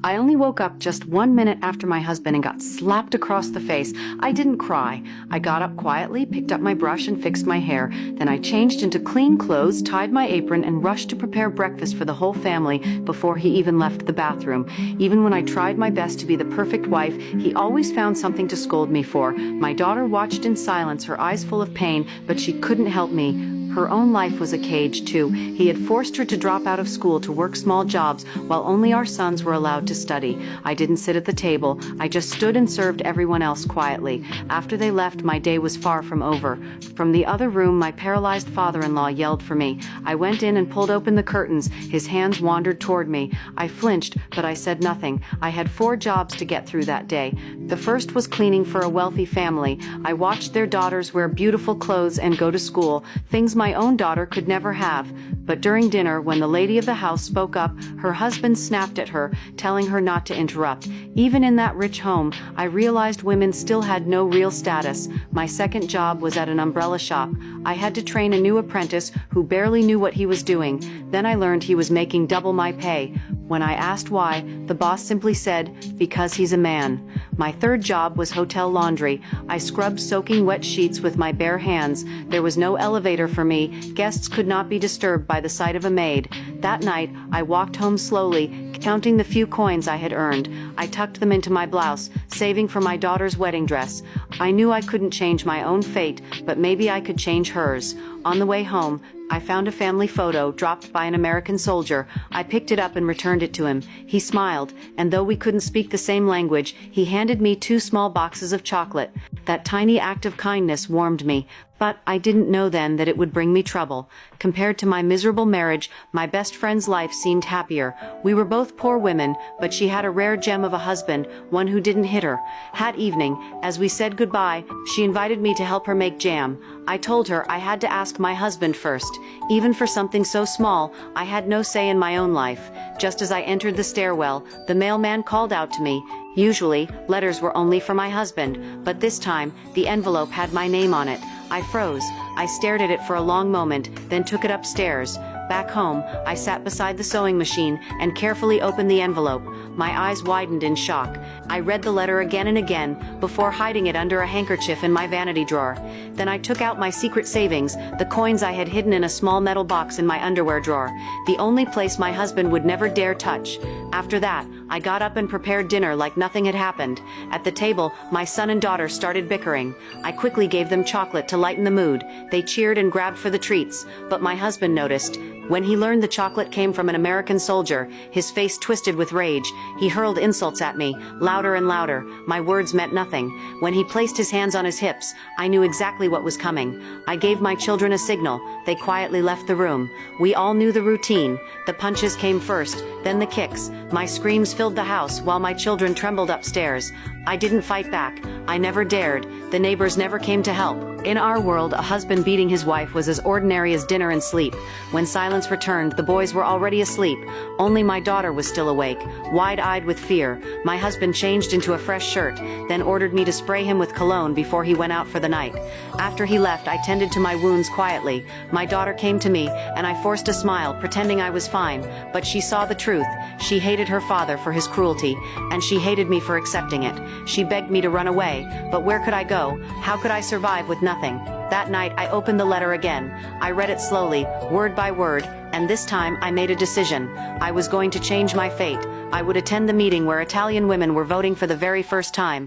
I only woke up just 1 minute after my husband and got slapped across the face. I didn't cry. I got up quietly, picked up my brush and fixed my hair. Then I changed into clean clothes, tied my apron, and rushed to prepare breakfast for the whole family before he even left the bathroom. Even when I tried my best to be the perfect wife, he always found something to scold me for. My daughter watched in silence, her eyes full of pain, but she couldn't help me. Her own life was a cage, too. He had forced her to drop out of school to work small jobs while only our sons were allowed to study. I didn't sit at the table. I just stood and served everyone else quietly. After they left, my day was far from over. From the other room, my paralyzed father-in-law yelled for me. I went in and pulled open the curtains. His hands wandered toward me. I flinched, but I said nothing. I had 4 jobs to get through that day. The first was cleaning for a wealthy family. I watched their daughters wear beautiful clothes and go to school, things my own daughter could never have. But during dinner, when the lady of the house spoke up, her husband snapped at her, telling her not to interrupt. Even in that rich home, I realized women still had no real status. My second job was at an umbrella shop. I had to train a new apprentice who barely knew what he was doing. Then I learned he was making double my pay. When I asked why, the boss simply said, "Because he's a man." My third job was hotel laundry. I scrubbed soaking wet sheets with my bare hands. There was no elevator for me. Guests could not be disturbed by the sight of a maid. That night, I walked home slowly, counting the few coins I had earned. I tucked them into my blouse, saving for my daughter's wedding dress. I knew I couldn't change my own fate, but maybe I could change hers. On the way home, I found a family photo dropped by an American soldier. I picked it up and returned it to him. He smiled, and though we couldn't speak the same language, he handed me 2 small boxes of chocolate. That tiny act of kindness warmed me, but I didn't know then that it would bring me trouble. Compared to my miserable marriage, my best friend's life seemed happier. We were both poor women, but she had a rare gem of a husband, one who didn't hit her. That evening, as we said goodbye, she invited me to help her make jam. I told her I had to ask my husband first. Even for something so small, I had no say in my own life. Just as I entered the stairwell, the mailman called out to me. Usually, letters were only for my husband, but this time, the envelope had my name on it. I froze. I stared at it for a long moment, then took it upstairs. Back home, I sat beside the sewing machine and carefully opened the envelope. My eyes widened in shock. I read the letter again and again before hiding it under a handkerchief in my vanity drawer. Then I took out my secret savings, the coins I had hidden in a small metal box in my underwear drawer, the only place my husband would never dare touch. After that, I got up and prepared dinner like nothing had happened. At the table, my son and daughter started bickering. I quickly gave them chocolate to lighten the mood. They cheered and grabbed for the treats, but my husband noticed. When he learned the chocolate came from an American soldier, his face twisted with rage. He hurled insults at me, louder and louder. My words meant nothing. When he placed his hands on his hips, I knew exactly what was coming. I gave my children a signal. They quietly left the room. We all knew the routine. The punches came first, then the kicks. My screams filled the house while my children trembled upstairs. I didn't fight back. I never dared. The neighbors never came to help. In our world, a husband beating his wife was as ordinary as dinner and sleep. When silence returned, the boys were already asleep. Only my daughter was still awake, wide-eyed with fear. My husband changed into a fresh shirt, then ordered me to spray him with cologne before he went out for the night. After he left, I tended to my wounds quietly. My daughter came to me, and I forced a smile, pretending I was fine. But she saw the truth. She hated her father for his cruelty, and she hated me for accepting it. She begged me to run away, but where could I go? How could I survive with nothing? That night, I opened the letter again. I read it slowly, word by word, and this time I made a decision. I was going to change my fate. I would attend the meeting where Italian women were voting for the very first time.